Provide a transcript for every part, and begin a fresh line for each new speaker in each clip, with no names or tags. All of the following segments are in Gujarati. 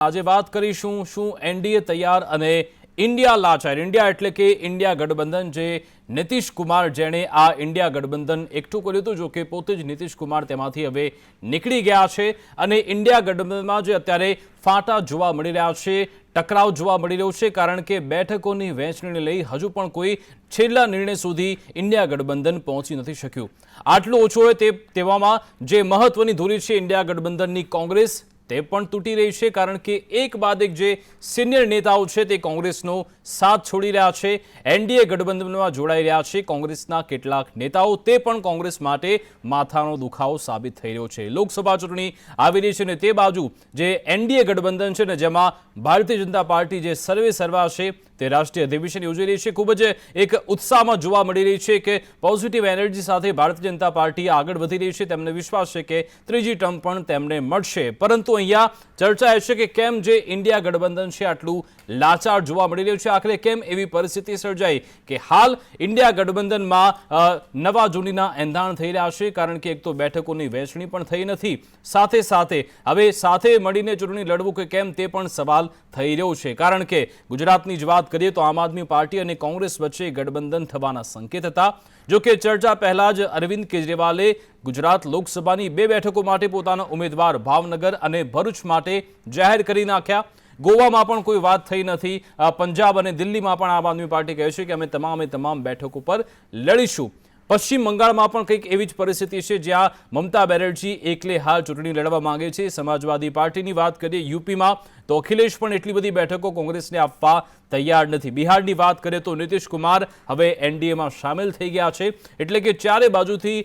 આજે વાત કરીશું શું એનડીએ તૈયાર અને ઇન્ડિયા લાચાર ઇન્ડિયા એટલે કે ઇન્ડિયા ગઠબંધન જે નીતિશ કુમાર જેણે આ ઇન્ડિયા ગઠબંધન એકઠું કર્યું હતું, જો કે પોતે જ નીતિશ કુમાર તેમાંથી હવે નીકળી ગયા છે અને ઇન્ડિયા ગઠબંધનમાં જે અત્યારે ફાટા જોવા મળી રહ્યા છે, ટકરાવ જોવા મળી રહ્યો છે, કારણ કે બેઠકોની વહેંચણીને લઈ હજુ પણ કોઈ છેલ્લા નિર્ણય સુધી ઇન્ડિયા ગઠબંધન પહોંચી નથી શક્યું. આટલું ઓછું હોય તેવામાં જે મહત્વની ધુરી છે ઇન્ડિયા ગઠબંધનની કોંગ્રેસ તે પણ તૂટી રહી છે, કારણ કે એક બાદ એક જે સિનિયર નેતાઓ છે તે કોંગ્રેસનો સાથ છોડી રહ્યા છે, એનડીએ ગઠબંધનમાં જોડાઈ રહ્યા છે. કોંગ્રેસના કેટલાક નેતાઓ તે પણ કોંગ્રેસ માટે માથાનો દુખાવો સાબિત થઈ રહ્યો છે. લોકસભા ચૂંટણી આવી રહી છે અને તે બાજુ જે એનડીએ ગઠબંધન છે ને જેમાં ભારતીય જનતા પાર્ટી જે સર્વા છે તે રાષ્ટ્રીય અધિવેશન યોજી રહી છે. ખૂબ જ એક ઉત્સાહમાં જોવા મળી રહી છે કે પોઝિટિવ એનર્જી સાથે ભારતીય જનતા પાર્ટી આગળ વધી રહી છે. તેમને વિશ્વાસ છે કે ત્રીજી ટર્મ પણ તેમને મળશે. પરંતુ અહીંયા ચર્ચા એ છે કે કેમ જે ઇન્ડિયા ગઠબંધન છે આટલું લાચાર જોવા મળી રહ્યું છે, આખરે કેમ એવી પરિસ્થિતિ સર્જાઈ કે હાલ ઇન્ડિયા ગઠબંધનમાં નવા જૂનીના એંધાણ થઈ રહ્યા છે, કારણ કે એક તો બેઠકોની વહેંચણી પણ થઈ નથી, સાથે સાથે હવે સાથે મળીને ચૂંટણી લડવું કે કેમ તે પણ સવાલ થઈ રહ્યો છે. કારણ કે ગુજરાતની જ વાત કરીએ તો આમ આદમી પાર્ટી અને કોંગ્રેસ વચ્ચે ગઠબંધન થવાના સંકેત હતા. જો કે ચર્ચા પહેલા જ અરવિંદ કેજરીવાલે ગુજરાત લોકસભાની 2 બેઠકો માટે પોતાના ઉમેદવાર ભાવનગર અને ભરૂચ માટે જાહેર કરી નાખ્યા. ગોવામાં પણ કોઈ વાત થઈ નથી. પંજાબ અને દિલ્હીમાં પણ આમ આદમી પાર્ટી કહે છે કે અમે તમામ બેઠકો પર લડીશું. પશ્ચિમ બંગાળમાં પણ કંઈક એવી જ પરિસ્થિતિ છે જ્યાં મમતા બેનર્જી એકલે હાલ ચૂંટણી લડવા માંગે છે. સમાજવાદી પાર્ટીની વાત કરીએ યુપીમાં તો અખિલેશ પણ એટલી બધી બેઠકો કોંગ્રેસને આપવા તૈયાર નથી. બિહારની વાત કરીએ તો નીતિશ કુમાર હવે એનડીએમાં સામેલ થઈ ગયા છે. એટલે કે ચારે બાજુથી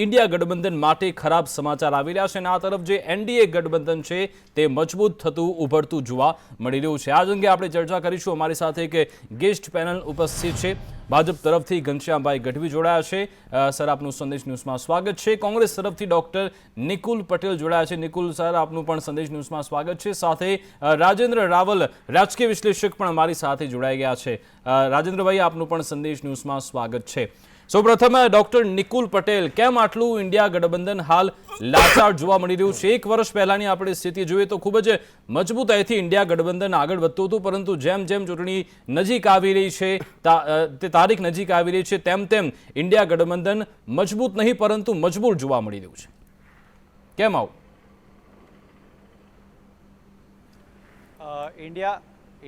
ઇન્ડિયા ગઠબંધન માટે ખરાબ સમાચાર આવી રહ્યા છે અને આ તરફ જે એનડીએ ગઠબંધન છે તે મજબૂત થતું ઉભરતું જોવા મળી રહ્યું છે. આ જ અંગે આપણે ચર્ચા કરીશું. અમારી સાથે એક ગેસ્ટ પેનલ ઉપસ્થિત છે. ભાજપ તરફથી ઘનશ્યામભાઈ ગઢવી જોડાયા છે. સર, આપનું સંદેશ ન્યૂઝમાં સ્વાગત છે. કોંગ્રેસ તરફથી ડોક્ટર નિકુલ પટેલ જોડાયા છે. નિકુલ સર, આપનું પણ સંદેશ ન્યૂઝમાં સ્વાગત છે. સાથે રાજેન્દ્ર રાવલ રાજકીય વિશ્લેષક પણ અમારી સાથે જોડાઈ ગયા છે. રાજેન્દ્રભાઈ, આપનું પણ સંદેશ ન્યૂઝમાં સ્વાગત છે. સૌપ્રથમ ડોક્ટર નિકુલ પટેલ, કેમ આટલું ઇન્ડિયા ગઠબંધન હાલ લાચાર જોવા મળી રહ્યું છે? 1 વર્ષ પહેલાની આપણે સ્થિતિ જોઈએ તો ખૂબ જ મજબૂતાઈથી ઇન્ડિયા ગઠબંધન આગળ વધતું હતું, પરંતુ જેમ જેમ ચૂંટણી નજીક આવી રહી છે, તે તારીખ નજીક આવી રહી છે, તેમ તેમ ઇન્ડિયા ગઠબંધન મજબૂત નહીં પરંતુ મજબૂર જોવા મળી રહ્યું છે. કેમ આવું?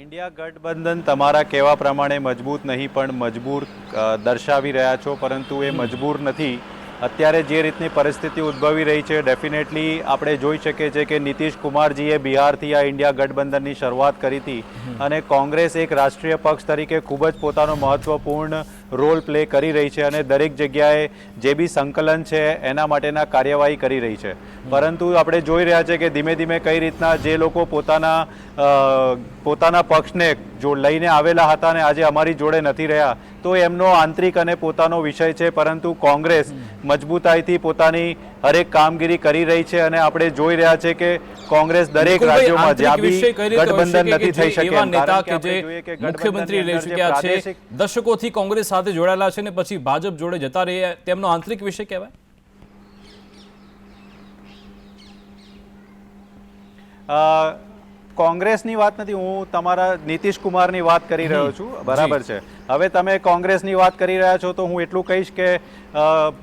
ઇન્ડિયા ગઠબંધન તમારા કહેવા પ્રમાણે મજબૂત નહીં પણ મજબૂર દર્શાવી રહ્યા છો, પરંતુ એ મજબૂર નથી. અત્યારે જે રીતની પરિસ્થિતિ ઉદ્ભવી રહી છે, ડેફિનેટલી આપણે જોઈ શકીએ છીએ કે નીતિશ કુમારજીએ બિહારથી આ ઇન્ડિયા ગઠબંધનની શરૂઆત કરી હતી અને કોંગ્રેસ એક રાષ્ટ્રીય પક્ષ તરીકે ખૂબ જ પોતાનો મહત્વપૂર્ણ રોલ પ્લે કરી રહી છે અને દરેક જગ્યાએ જે બી સંકલન છે એના માટેના કાર્યવાહી કરી રહી છે. પરંતુ આપણે જોઈ રહ્યા છે કે ધીમે ધીમે કઈ રીતના જે લોકો પોતાના પક્ષને જો લઈને આવેલા હતા અને આજે અમારી જોડે નથી રહ્યા, તો એમનો આંતરિક અને પોતાનો વિષય છે, પરંતુ કોંગ્રેસ મજબૂતાઈથી પોતાની હરેક કામગીરી કરી રહી છે અને આપણે જોઈ રહ્યા છે કે કોંગ્રેસ દરેક રાજ્યોમાં જ્યાં બી ગઠબંધન નથી થઈ શકે,
મુખ્યમંત્રી રહી ચૂક્યા છે, દશકોથી કોંગ્રેસ સાથે જોડાયેલા છે ને પછી ભાજપ જોડે જતા રહે, તેમનો આંતરિક વિષય કહેવાય.
કોંગ્રેસની વાત નથી, હું તમારા નીતિશ કુમારની વાત કરી રહ્યો છું. બરાબર છે. હવે તમે કોંગ્રેસની વાત કરી રહ્યા છો તો હું એટલું કહીશ કે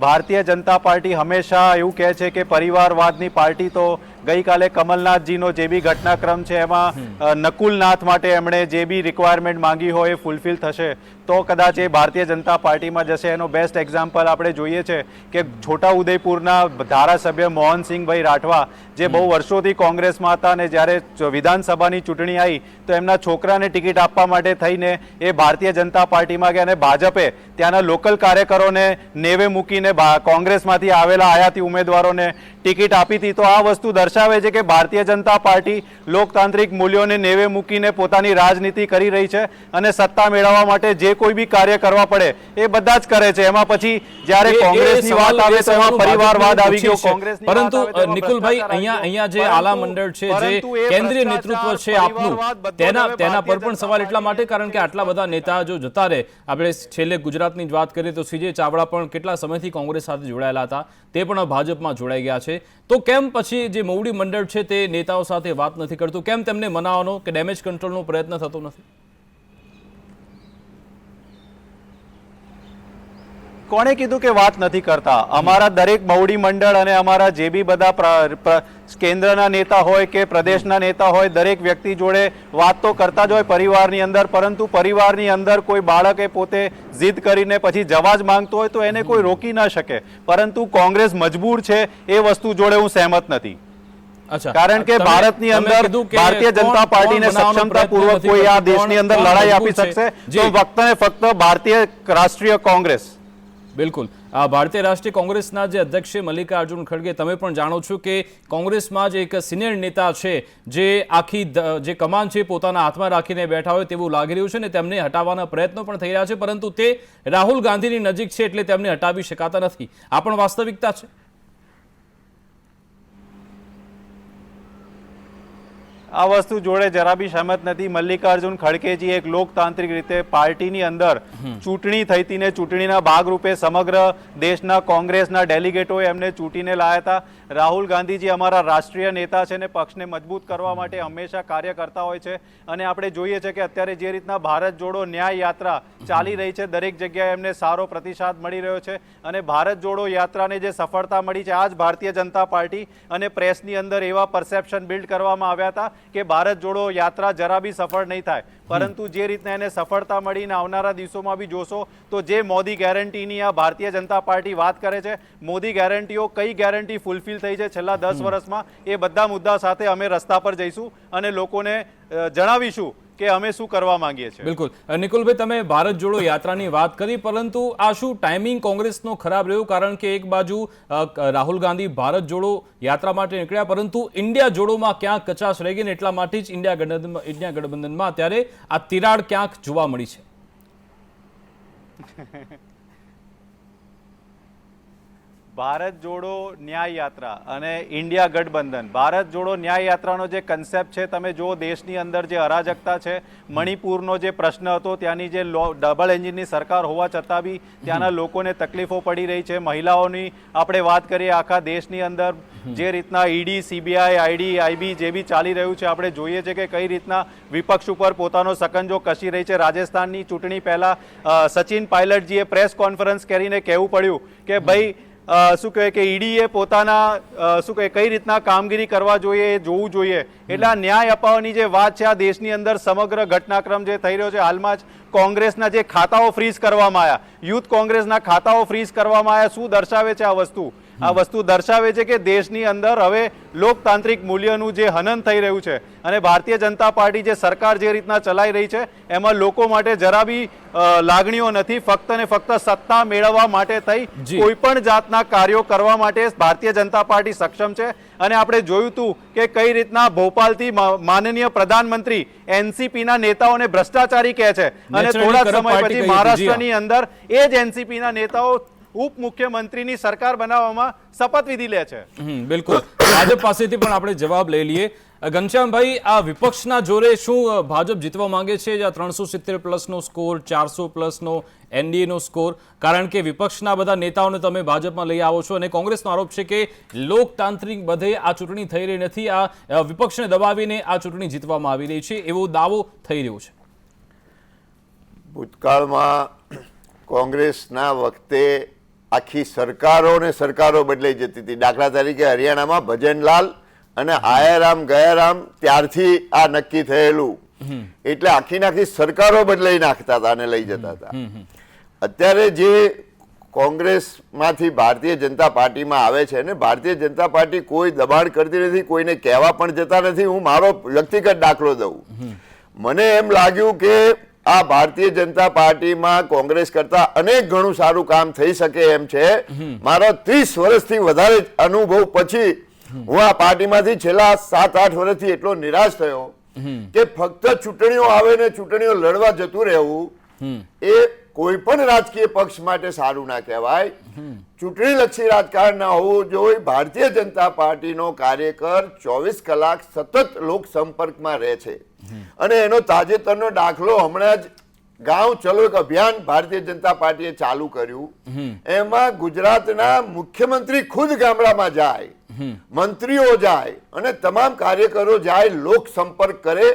ભારતીય જનતા પાર્ટી હંમેશા એવું કહે છે કે પરિવારવાદની પાર્ટી, તો ગઈકાલે કમલનાથજીનો જે બી ઘટનાક્રમ છે એમાં નકુલનાથ માટે એમણે જે બી રિક્વાયરમેન્ટ માંગી હોય એ ફૂલફિલ થશે તો કદાચ એ ભારતીય જનતા પાર્ટીમાં જશે. એનો બેસ્ટ એક્ઝામ્પલ આપણે જોઈએ છે કે છોટાઉદેપુરના ધારાસભ્ય મોહનસિંહભાઈ રાઠવા, જે બહુ વર્ષોથી કોંગ્રેસમાં હતા અને જ્યારે વિધાનસભાની ચૂંટણી આવી તો એમના છોકરાને ટિકિટ આપવા માટે થઈને એ ભારતીય જનતા પાર્ટીમાં ગયા અને ભાજપે ત્યાંના લોકલ કાર્યકરોને નેવે મૂકીને કોંગ્રેસમાંથી આવેલા આયાતી ઉમેદવારોને ટિકિટ આપી હતી. તો આ વસ્તુ દર્શાવે છે કે ભારતીય જનતા પાર્ટી લોકતાંત્રિક મૂલ્યોને નેવે મૂકીને પોતાની રાજનીતિ કરી રહી છે અને સત્તા મેળવવા માટે જે કોઈ બી કાર્ય કરવા પડે એ બધા જ કરે છે. એમાં પછી જ્યારે કોંગ્રેસની વાત આવે તો એમાં પરિવારવાદ આવી ગયો. કોંગ્રેસની
પરંતુ નિકુલભાઈ, અહીંયા જે આલા મંડળ છે, જે કેન્દ્રીય નેતૃત્વ છે આપનું, તેના પર પણ સવાલ એટલા માટે કારણ કે આટલા બધા નેતા જો જતા રહે, આપણે છેલ્લે ગુજરાતની જ વાત કરીએ તો સીજે ચાવડા પણ કેટલા સમયથી કોંગ્રેસ સાથે જોડાયેલા હતા, તે પણ ભાજપમાં જોડાઈ ગયા છે. છે, તો કેમ પછી જે મોવડી મંડળ છે તે નેતાઓ સાથે વાત નથી કરતું? કેમ તેમને મનાવવાનો કે ડેમેજ કંટ્રોલનો પ્રયત્ન થતો નથી?
કોણે કીધું કે વાત નથી કરતા? અમારા દરેક મોવડી મંડળ અને અમારા જે બી બધા કેન્દ્રના નેતા હોય કે પ્રદેશના નેતા હોય, દરેક વ્યક્તિ જોડે વાત તો કરતા જ હોય પરિવારની અંદર, પરંતુ પરિવારની અંદર કોઈ બાળકે પોતે જીદ કરીને પછી જવા જ માંગતો હોય તો એને કોઈ રોકી ના શકે. પરંતુ કોંગ્રેસ મજબૂર છે એ વસ્તુ જોડે હું સહેમત નથી. કારણ કે ભારતની અંદર ભારતીય જનતા પાર્ટીને સક્ષમતાપૂર્વક કોઈ આ દેશની અંદર લડાઈ આપી શકશે તો ફક્ત ને ફક્ત ભારતીય રાષ્ટ્રીય કોંગ્રેસ.
બિલકુલ. ભારતીય રાષ્ટ્રીય કોંગ્રેસના જે અધ્યક્ષ છે મલ્લિકાર્જુન ખડગે, તમે પણ જાણો છો કે કોંગ્રેસમાં જે એક સિનિયર નેતા છે જે આખી જે કમાન છે પોતાના હાથમાં રાખીને બેઠા હોય તેવું લાગી રહ્યું છે ને તેમને હટાવવાના પ્રયત્નો પણ થઈ રહ્યા છે, પરંતુ તે રાહુલ ગાંધીની નજીક છે એટલે તેમને હટાવી શકાતા નથી. આ પણ વાસ્તવિકતા છે.
આ વસ્તુ જોડે જરા બી સહમત નથી. મલ્લિકાર્જુન ખડગેજી એક લોકતાંત્રિક રીતે પાર્ટીની અંદર ચૂંટણી થઈ હતી ને ચૂંટણીના ભાગરૂપે સમગ્ર દેશના કોંગ્રેસના ડેલિગેટોએ એમને ચૂંટીને લાયા હતા. રાહુલ ગાંધીજી અમારા રાષ્ટ્રીય નેતા છે ને પક્ષને મજબૂત કરવા માટે હંમેશા કાર્ય કરતા હોય છે. અને આપણે જોઈએ છે કે અત્યારે જે રીતના ભારત જોડો ન્યાય યાત્રા ચાલી રહી છે, દરેક જગ્યાએ એમને સારો પ્રતિસાદ મળી રહ્યો છે. અને ભારત જોડો યાત્રાને જે સફળતા મળી છે, આ જ ભારતીય જનતા પાર્ટી અને પ્રેસની અંદર એવા પરસેપ્શન બિલ્ડ કરવામાં આવ્યા હતા કે ભારત જોડો યાત્રા જરા બી સફળ નહીં થાય. પરંતુ જે રીતના એને સફળતા મળીને આવનારા દિવસોમાં બી જોશો તો જે મોદી ગેરંટીની આ ભારતીય જનતા પાર્ટી વાત કરે છે, મોદી ગેરંટીઓ કઈ ગેરંટી ફૂલફિલ થઈ છે છેલ્લા 10 વર્ષમાં, એ બધા મુદ્દા સાથે અમે રસ્તા પર જઈશું અને લોકોને જણાવીશું કે અમે શું કરવા માંગીએ છીએ.
બિલકુલ. નિકુલભાઈ, તમે ભારત જોડો યાત્રાની વાત કરી, પરંતુ આ શું ટાઈમિંગ કોંગ્રેસનો ખરાબ રહ્યો? કારણ કે એક બાજુ રાહુલ ગાંધી ભારત જોડો યાત્રા માટે નીકળ્યા, પરંતુ ઇન્ડિયા જોડોમાં ક્યાંક કચાશ રહી ગઈ ને એટલા માટે જ ઇન્ડિયા ગઠબંધનમાં અત્યારે આ તિરાડ ક્યાંક જોવા મળી છે.
ભારત જોડો ન્યાય યાત્રા અને ઇન્ડિયા ગઠબંધન, ભારત જોડો ન્યાય યાત્રાનો જે કન્સેપ્ટ છે, તમે જો દેશની અંદર જે અરાજકતા છે, મણિપુરનો જે પ્રશ્ન હતો, ત્યાંની જે ડબલ એન્જિનની સરકાર હોવા છતાં બી ત્યાંના લોકોને તકલીફો પડી રહી છે. મહિલાઓની આપણે વાત કરીએ, આખા દેશની અંદર જે રીતના ઈડી, સીબીઆઈ, આઈડી, આઈબી જે બી ચાલી રહ્યું છે, આપણે જોઈએ છે કે કઈ રીતના વિપક્ષ ઉપર પોતાનો સકંજો કસી રહી છે. રાજસ્થાનની ચૂંટણી પહેલા સચિન પાયલટજીએ પ્રેસ કોન્ફરન્સ કરીને કહેવું પડ્યું કે ભાઈ શું કહે કે ઈડીએ પોતાના શું કહે કઈ રીતના કામગીરી કરવા જોઈએ એ જોવું જોઈએ. એટલે આ ન્યાય અપાવવાની જે વાત છે, આ દેશની અંદર સમગ્ર ઘટનાક્રમ જે થઈ રહ્યો છે, હાલમાં જ કોંગ્રેસના જે ખાતાઓ ફ્રીઝ કરવામાં આવ્યા, યુથ કોંગ્રેસના ખાતાઓ ફ્રીઝ કરવામાં આવ્યા, શું દર્શાવે છે આ વસ્તુ? આ વસ્તુ દર્શાવે છે કે દેશની અંદર હવે લોકતાંત્રિક મૂલ્યનું જે હનન થઈ રહ્યું છે અને ભારતીય જનતા પાર્ટી જે સરકાર જે રીતના ચલાઈ રહી છે એમાં લોકો માટે જરા બી લાગણીઓ નથી. ફક્ત ને ફક્ત સત્તા મેળવવા માટે થઈ કોઈ પણ જાતના કાર્યો કરવા માટે ભારતીય જનતા પાર્ટી સક્ષમ છે. અને આપણે જોયું હતું કે કઈ રીતના ભોપાલથી માનનીય પ્રધાનમંત્રી એનસીપીના નેતાઓને ભ્રષ્ટાચારી કહે છે અને થોડા સમય પછી મહારાષ્ટ્રની અંદર એ જ એનસીપીના નેતાઓ ઉપ મુખ્યમંત્રીની સરકાર બનાવવામાં શપથવિધિ લે છે.
બિલકુલ. ભાજપ પાસેથી પણ આપણે જવાબ લઈ લઈએ. ઘનશ્યામભાઈ, આ વિપક્ષના જોરે શું ભાજપ જીતવા માંગે છે? 370+ સ્કોર, 400+ એનડીએનો સ્કોર, કારણ કે વિપક્ષના બધા નેતાઓને તમે ભાજપમાં લઈ આવો છો અને કોંગ્રેસનો આરોપ છે કે લોકતાંત્રિક બધે આ ચૂંટણી થઈ રહી નથી, આ વિપક્ષને દબાવીને આ ચૂંટણી જીતવામાં આવી રહી છે એવો દાવો થઈ રહ્યો છે.
ભૂતકાળમાં કોંગ્રેસના વખતે આખી સરકારો બદલાઈ જતી હતી. દાખલા તરીકે હરિયાણામાં ભજનલાલ અને આયારામ ગયારામ ત્યારથી આ નક્કી થયેલું, એટલે આખી સરકારો બદલાઈ નાખતા હતા અને લઈ જતા હતા. અત્યારે જે કોંગ્રેસમાંથી ભારતીય જનતા પાર્ટીમાં આવે છે ને ભારતીય જનતા પાર્ટી કોઈ દબાણ કરતી નથી, કોઈને કહેવા પણ જતા નથી. હું મારો વ્યક્તિગત દાખલો દઉં. મને એમ લાગ્યું કે આ ભારતીય જનતા પાર્ટીમાં કોંગ્રેસ કરતા અનેક ઘણું સારું કામ થઈ શકે એમ છે. મારો 30 વર્ષથી વધારે અનુભવ પછી હું આ પાર્ટીમાંથી છેલ્લા 7-8 વર્ષથી એટલો નિરાશ થયો કે ફક્ત ચૂંટણીઓ આવે ને ચૂંટણીઓ લડવા જતું રહેવું એ કોઈ પણ રાજકીય પક્ષ માટે સારું ના કહેવાય. ચૂંટણીલક્ષી રાજકારણ ના હોવું જોઈએ. ભારતીય જનતા પાર્ટીનો કાર્યકર 24 કલાક સતત લોક સંપર્કમાં રહે છે અને એનો તાજેતરનો દાખલો હમણાં જ ગાંવ ચલો એક અભિયાન ભારતીય જનતા પાર્ટીએ ચાલુ કર્યું. એમાં ગુજરાતના મુખ્યમંત્રી ખુદ ગામડામાં જાય મંત્રીઓ જાય અને તમામ કાર્યકરો જાય, લોક સંપર્ક કરે.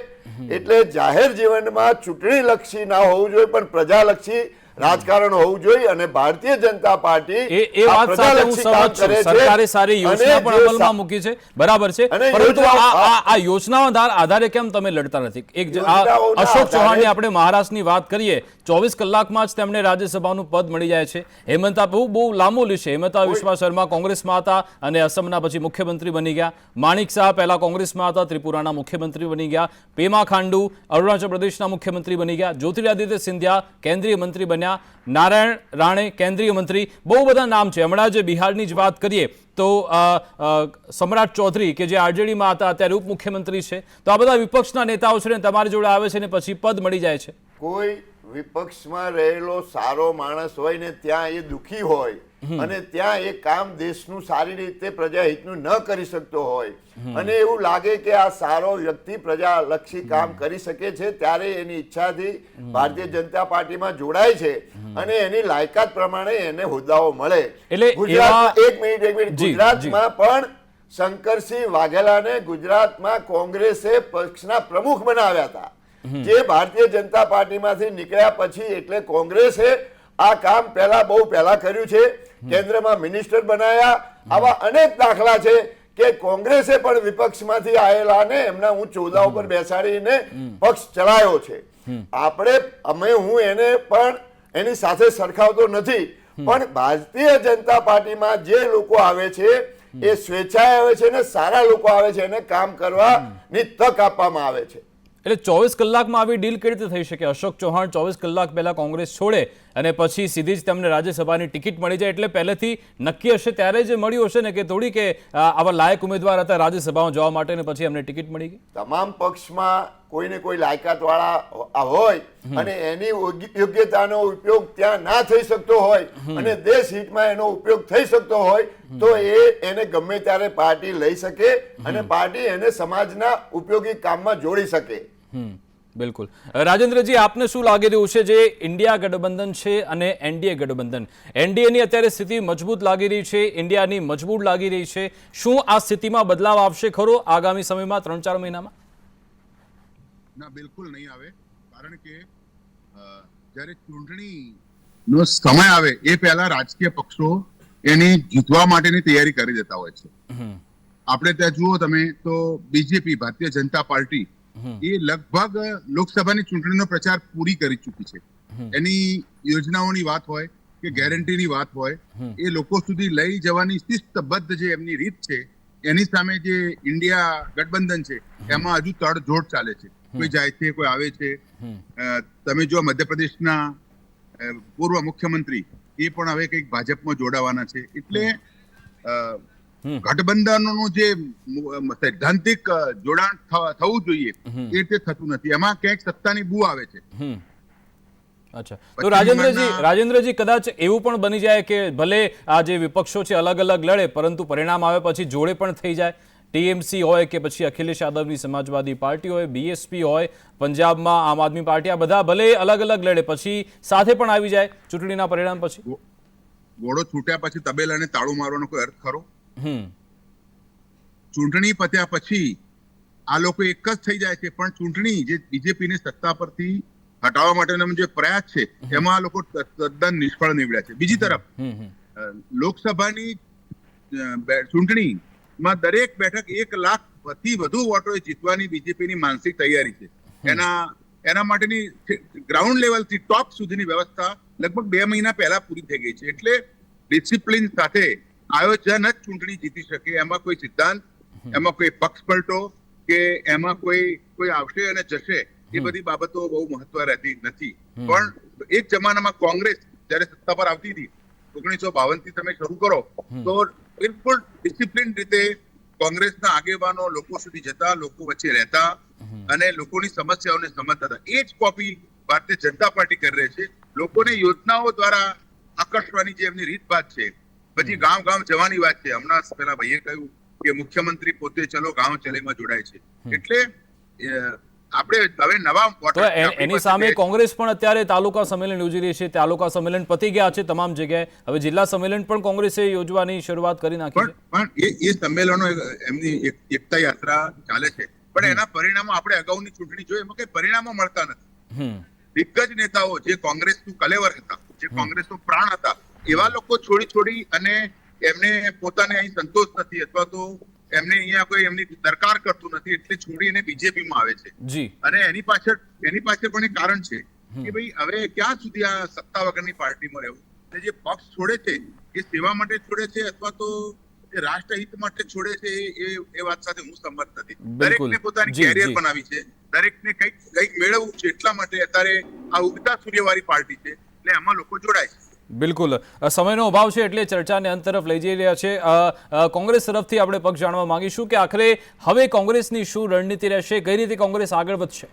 એટલે જાહેર જીવનમાં ચૂંટણી લક્ષી ના હોવું જોઈએ, પણ પ્રજાલક્ષી રાજકારણ હોવું જોઈએ. અને ભારતીય જનતા પાર્ટી
એ વાત સાથે હું સહમત છું. સરકારે સારી યોજના પણ અમલમાં મૂકી છે, બરાબર છે, પરંતુ આ યોજનાના આધારે કેમ તમે લડતા નથી? અશોક ચૌહાણની આપણે મહારાષ્ટ્રની વાત કરીએ, 24 કલાકમાં જ તેમને રાજ્યસભાનું પદ મળી જાય છે. હેમંતા બહુ લાંબુ લિસ્ટ છે. હેમંતા વિશ્વા શર્મા કોંગ્રેસમાં હતા અને અસમના પછી મુખ્યમંત્રી બની ગયા. માણિક શાહ પહેલા કોંગ્રેસમાં હતા, ત્રિપુરાના મુખ્યમંત્રી બની ગયા. પેમા ખાંડુ અરુણાચલ પ્રદેશના મુખ્યમંત્રી બની ગયા. જ્યોતિરાદિત્ય સિંધિયા કેન્દ્રીય મંત્રી બન્યા. નારાયણ રાણે કેન્દ્રીય મંત્રી. બહુ બધા નામ છે. હમણાં જે બિહારની જ વાત કરીએ તો સમ્રાટ ચૌધરી કે જે આરજેડીમાં હતા અત્યારે ઉપમુખ્યમંત્રી છે. તો આ બધા વિપક્ષના નેતાઓ છે ને તમારી જોડે આવે છે ને પછી પદ મળી જાય છે.
કોઈ વિપક્ષમાં રહેલો સારો માણસ હોય ને ત્યાં એ દુખી હોય અને ત્યાં એ કામ દેશનું સારી રીતે પ્રજાહિતનું ન કરી શકતો હોય અને એવું લાગે કે આ સારો વ્યક્તિ પ્રજાલક્ષી કામ કરી શકે છે, ત્યારે એની ઈચ્છાથી ભારતીય જનતા પાર્ટીમાં જોડાય છે અને એની લાયકાત પ્રમાણે એને હોદ્દાઓ મળે.
એટલે
એક મિનિટ ગુજરાતમાં પણ શંકરસિંહ વાઘેલાને ગુજરાતમાં કોંગ્રેસે પક્ષના પ્રમુખ બનાવ્યા હતા. જે ભારતીય જનતા પાર્ટીમાંથી નીકળ્યા પછી, એટલે કોંગ્રેસે આ કામ બહુ પહેલા કર્યું છે. કેન્દ્રમાં મિનિસ્ટર બનાયા. આવા અનેક દાખલા છે કે કોંગ્રેસે પણ વિપક્ષમાંથી આવેલાને એમના ઊંચ હોદ્દા ઉપર બેસાડીને પક્ષ ચલાવ્યો છે. હું એને પણ એની સાથે સરખાવતો નથી, પણ ભારતીય જનતા પાર્ટીમાં જે લોકો આવે છે એ સ્વેચ્છાએ આવે છે ને સારા લોકો આવે છે, એને કામ કરવાની તક આપવામાં આવે છે.
એટલે 24 કલાકમાં આવી ડીલ કેવી રીતે થઈ શકે? અશોક ચૌહાણ 24 કલાક પહેલા કોંગ્રેસ છોડે અને પછી સીધી જ તેમને રાજ્યસભાની ટિકિટ મળી જાય, એટલે પહેલેથી નક્કી હશે ત્યારે જ મળ્યું હશે ને, કે થોડી કે આવા લાયક ઉમેદવાર હતા રાજ્યસભામાં જવા માટે ને પછી એમને ટિકિટ મળી ગઈ?
તમામ પક્ષમાં કોઈને કોઈ લાયકાત વાળા હોય અને એની યોગ્યતાનો ઉપયોગ ત્યાં ના થઈ શકતો હોય અને દેશ હિતમાં એનો ઉપયોગ થઈ શકતો હોય તો એને ગમે ત્યારે પાર્ટી લઈ શકે અને પાર્ટી એને સમાજના ઉપયોગી કામમાં જોડી શકે.
બિલકુલ. રાજેન્દ્રજી, આપને શું લાગી રહ્યું છે જે ઇન્ડિયા ગઠબંધન છે અને એનડીએ ગઠબંધન, એનડીએની અત્યારે સ્થિતિ મજબૂત લાગી રહી છે, ઇન્ડિયાની મજબૂત લાગી રહી છે, શું આ સ્થિતિમાં બદલાવ આવશે ખરો આગામી સમયમાં 3-4 મહિનામાં?
ના, બિલકુલ નહીં આવે. કારણ કે જ્યારે ચૂંટણીનો સમય આવે એ પહેલા રાજકીય પક્ષો એની જીતવા માટેની તૈયારી કરી દેતા હોય છે. આપણે ત્યાં જુઓ તમે તો બીજેપી, ભારતીય જનતા પાર્ટી, એ લગભગ લોકસભાની ચૂંટણીનો પ્રચાર પૂરી કરી ચૂકી છે. એની યોજનાઓની વાત હોય કે ગેરંટીની વાત હોય, એ લોકો સુધી લઈ જવાની શિસ્તબદ્ધ જે એમની રીત છે, એની સામે જે ઇન્ડિયા ગઠબંધન છે એમાં હજુ તડજોડ ચાલે છે. કોઈ જાય છે, કોઈ આવે છે. તમે જો મધ્યપ્રદેશના પૂર્વ મુખ્યમંત્રી એ પણ હવે કંઈક ભાજપમાં જોડાવાના છે. એટલે ગઠબંધનોનું જે સૈદ્ધાંતિક જોડાણ થવું જોઈએ એ રીતે થતું નથી. એમાં ક્યાંક સત્તાની બૂ આવે છે.
અચ્છા, તો રાજેન્દ્રજી કદાચ એવું પણ બની જાય કે ભલે આ જે વિપક્ષો છે અલગ અલગ લડે, પરંતુ પરિણામ આવે પછી જોડે પણ થઈ જાય. ટીએમસી હોય કે પછી અખિલેશ યાદવની સમાજવાદી પાર્ટી હોય, બીએસપી હોય, પંજાબમાં આમ આદમી પાર્ટી, આ બધા ભલે અલગ અલગ લડે પછી સાથે પણ આવી જાય ચૂંટણીના પરિણામ પછી.
ઘોડો છૂટ્યા પછી તબેલાને તાળું મારવાનો કોઈ અર્થ ખરો? ચૂંટણી પત્યા પછી આ લોકો એક જ થઈ જાય છે, પણ ચૂંટણી જે બીજેપીને સત્તા પરથી હટાવવા માટેનો જે પ્રયાસ છે એમાં આ લોકો તદ્દન નિષ્ફળ નીવડ્યા છે. બીજી તરફ લોકસભાની ચૂંટણીમાં દરેક બેઠક 1 લાખથી વધુ વોટો જીતવાની બીજેપીની માનસિક તૈયારી છે. એના માટેની ગ્રાઉન્ડ લેવલથી ટોપ સુધીની વ્યવસ્થા લગભગ 2 મહિના પહેલા પૂરી થઈ ગઈ છે. એટલે ડિસિપ્લિન સાથે આયોજન જ ચૂંટણી જીતી શકે. એમાં કોઈ સિદ્ધાંત, એમાં કોઈ પક્ષ પલટો કે એમાં કોઈ આવશે અને જશે એ બધી બાબતો બહુ મહત્વ રહેતી નથી. પણ એક જમાનામાં કોંગ્રેસ જયારે સત્તા પર આવતી હતી 1952 થી તમે શરૂ કરો તો બિલકુલ ડિસિપ્લિન રીતે કોંગ્રેસના આગેવાનો લોકો સુધી જતા, લોકો વચ્ચે રહેતા અને લોકોની સમસ્યાઓને સમજતા હતા. એ જ કોપી ભારતીય જનતા પાર્ટી કરી રહી છે. લોકોને યોજનાઓ દ્વારા આકર્ષવાની જે એમની રીતભાત છે, પછી ગામ ગામ જવાની વાત છે. હમણાં પેલા ભાઈએ કહ્યું કે મુખ્યમંત્રી પોતે ચલો ગાંવ ચલેમાં જોડાય છે. એટલે આપણે આપણે હવે નવા
તો
વોટર આપણી
એની
પાસે
સામે
છે.
કોંગ્રેસ પણ અત્યારે તાલુકા સંમેલન યોજી રહી છે. તાલુકા સંમેલન પતી ગયા છે તમામ જગ્યાએ. હવે જિલ્લા સંમેલન પણ કોંગ્રેસે યોજવાની શરૂઆત કરી નાખી છે.
પણ એ સંમેલનો એમની એકતા યાત્રા ચાલે છે, પણ એના પરિણામો આપણે અગાઉની ચૂંટણી જોઈએ એમાં કઈ પરિણામો મળતા નથી. દિગ્ગજ નેતાઓ જે કોંગ્રેસનું કલેવર હતા, જે કોંગ્રેસનો પ્રાણ હતા, એવા લોકો છોડી અને એમને પોતાને અહીં સંતોષ નથી અથવા તો એમને અહીંયા કોઈ એમની દરકાર કરતું નથી એટલે છોડીને બીજેપીમાં આવે છે.
જી.
અને એની પાછળ પણ એક કારણ છે કે ભાઈ હવે ક્યાં સુધી આ સત્તા વગરની પાર્ટીમાં રહેવું. અને જે પક્ષ છોડે છે એ સેવા માટે છોડે છે અથવા તો એ રાષ્ટ્રહિત માટે છોડે છે એ વાત સાથે હું સંમત નથી. દરેકને પોતાની
જી,
કેરિયર
જી.
બનાવી છે, દરેકને કંઈક મેળવવું છે, એટલા માટે અત્યારે આ ઉગતા સૂર્યવાળી પાર્ટી છે એટલે આમાં લોકો જોડાય છે.
બિલકુલ. સમયનો અભાવ છે એટલે ચર્ચાને અંત તરફ લઈ જઈ રહ્યા છે. કોંગ્રેસ તરફથી આપણે પક્ષ જાણવા માંગીશું કે આખરે હવે કોંગ્રેસની શું રણનીતિ રહેશે, કઈ રીતે કોંગ્રેસ આગળ વધશે.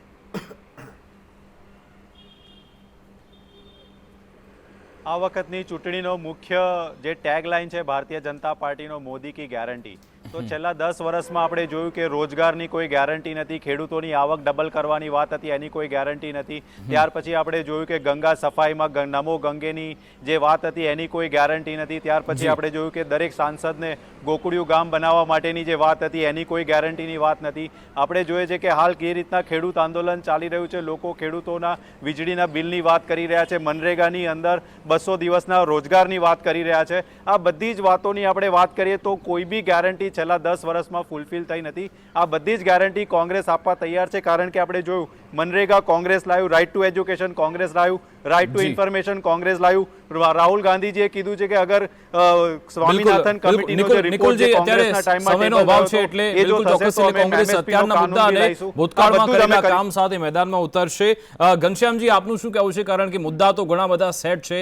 આ વખતની ચૂંટણીનો મુખ્ય જે ટેગલાઇન છે ભારતીય જનતા પાર્ટીનો મોદી કી ગેરંટી. તો છેલ્લા 10 વર્ષમાં આપણે જોયું કે રોજગારની કોઈ ગેરંટી નથી, ખેડૂતોની આવક ડબલ કરવાની વાત હતી એની કોઈ ગેરંટી નથી. ત્યાર પછી આપણે જોયું કે ગંગા સફાઈમાં નમો ગંગેની જે વાત હતી એની કોઈ ગેરંટી નથી. ત્યાર પછી આપણે જોયું કે દરેક સાંસદને ગોકુળિયું ગામ બનાવવા માટેની જે વાત હતી એની કોઈ ગેરંટીની વાત નથી. આપણે જોઈએ છે કે હાલ કઈ રીતના ખેડૂત આંદોલન ચાલી રહ્યું છે. લોકો ખેડૂતોના વીજળીના બિલની વાત કરી રહ્યા છે, મનરેગાની અંદર 200 દિવસના રોજગારની વાત કરી રહ્યા છે. આ બધી જ વાતોની આપણે વાત કરીએ તો કોઈ બી ગેરંટી છેલ્લા 10 વર્ષમાં ફૂલફિલ થઈ નથી. આ બધી જ ગેરંટી કોંગ્રેસ આપવા તૈયાર છે, કારણ કે આપણે જોયું મનરેગા કોંગ્રેસ લાવ્યું, રાઇટ ટુ એજ્યુકેશન કોંગ્રેસ લાવ્યું, રાઇટ ટુ ઇન્ફોર્મેશન કોંગ્રેસ લાવ્યું. રાહુલ ગાંધીજીએ કીધું છે કે અગર સ્વામીનાથન કમિટીનો જે રિપોર્ટ છે કોંગ્રેસના ટાઈમમાં
સમયનો અભાવ છે એટલે બિલકુલ ચોક્કસ કોંગ્રેસ અત્યારના મુદ્દા અને ભૂતકાળમાં કરેલા કામ સાથે મેદાનમાં ઉતરશે. ઘનશ્યામજી, આપનું શું કહેવું છે? કારણ કે મુદ્દા તો ઘણા બધા સેટ છે.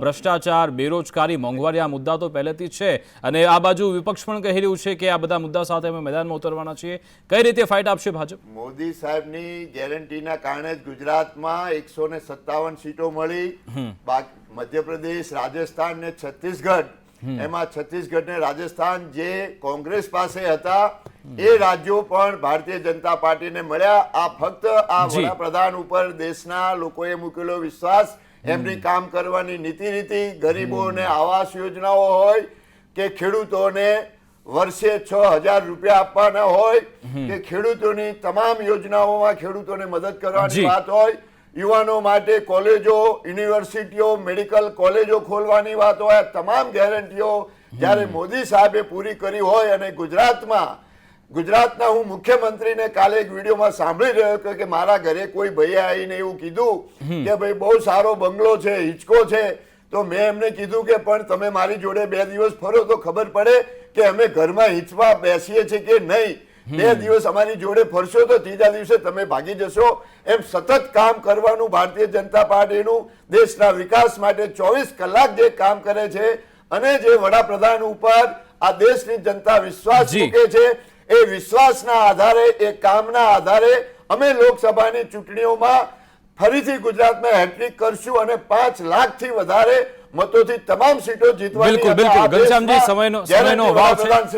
ભ્રષ્ટાચાર, બેરોજગારી, મોંઘવારી, આ મુદ્દા તો પહેલેથી જ છે અને આ બાજુ વિપક્ષ પણ કહી રહ્યું છે કે આ બધા મુદ્દા સાથે અમે મેદાનમાં ઉતરવાના છીએ. કઈ રીતે ફાઇટ આપશે ભાજપ?
મોદી સાહેબની ગેરંટીના કારણે જ ગુજરાતમાં 157 સીટો મળી. મધ્યપ્રદેશ, રાજસ્થાન ને છત્તીસગઢ, એમાં છત્તીસગઢ ને રાજસ્થાન જે કોંગ્રેસ પાસે હતા એ રાજ્યો પણ ભારતીય જનતા પાર્ટીને મળ્યા. આ ફક્ત આ વડાપ્રધાન ઉપર દેશના લોકોએ મૂકેલો વિશ્વાસ, એમની કામ કરવાની નીતિ, ગરીબોને આવાસ યોજનાઓ હોય કે ખેડૂતોને વર્ષે 6,000 રૂપિયા આપવાના હોય કે ખેડૂતોની તમામ યોજનાઓમાં ખેડૂતોને મદદ કરવાની વાત હોય, યુવાનો માટે કોલેજો, યુનિવર્સિટીઓ, મેડિકલ કોલેજો ખોલવાની વાત હોય, તમામ ગેરંટીઓ જ્યારે મોદી સાહેબે પૂરી કરી હોય અને ગુજરાતના હું મુખ્યમંત્રીને કાલે એક વિડીયોમાં સાંભળી રહ્યો હતો કે મારા ઘરે કોઈ ભાઈએ આવીને એવું કીધું કે ભાઈ બહુ સારો બંગલો છે, હિંચકો છે. તો મેં એમને કીધું કે પણ તમે મારી જોડે 2 દિવસ ફરો તો ખબર પડે કે અમે ઘરમાં હિંચવા બેસીએ છીએ કે નહીં. 2 દિવસ અમારી જોડે ફરશો તો ત્રીજા દિવસે તમે ભાગી જશો. એમ સતત કામ કરવાનું ભારતીય જનતા પાર્ટીનું દેશના વિકાસ માટે 24 કલાક જે કામ કરે છે અને જે વડાપ્રધાન ઉપર આ દેશની જનતા વિશ્વાસ મૂકે છે એ વિશ્વાસના આધારે, એ કામના આધારે અમે લોકસભાની ચૂંટણીઓમાં ફરીથી ગુજરાતમાં હેટ્રિક કરશું અને 5 લાખથી વધારે મતોથી તમામ સીટો જીતવાની.
બિલકુલ. ઘનશ્યામજી,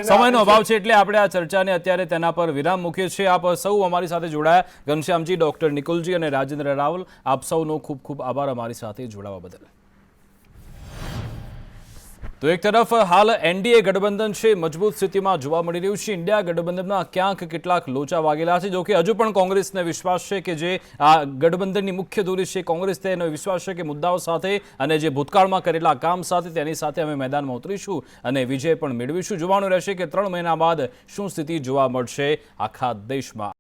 સમયનો અભાવ છે એટલે આપણે આ ચર્ચાને અત્યારે તેના પર વિરામ મૂકીએ છીએ. આપ સૌ અમારી સાથે જોડાયા, ઘનશ્યામજી, ડોક્ટર નિકુલજી અને રાજેન્દ્ર રાવલ, આપ સૌનો ખૂબ ખૂબ આભાર અમારી સાથે જોડાવા બદલ. તો એક તરફ હાલ એનડીએ ગઠબંધન છે મજબૂત સ્થિતિમાં જોવા મળી રહ્યું છે. ઇન્ડિયા ગઠબંધનમાં ક્યાંક કેટલાક લોચા વાગેલા છે. જોકે હજુ પણ કોંગ્રેસને વિશ્વાસ છે કે જે આ ગઠબંધનની મુખ્ય દોરી છે, કોંગ્રેસ તેનો વિશ્વાસ છે કે મુદ્દાઓ સાથે અને જે ભૂતકાળમાં કરેલા કામ સાથે તેની સાથે અમે મેદાનમાં ઉતરીશું અને વિજય પણ મેળવીશું. જોવાનું રહેશે કે 3 મહિના બાદ શું સ્થિતિ જોવા મળશે આખા દેશમાં.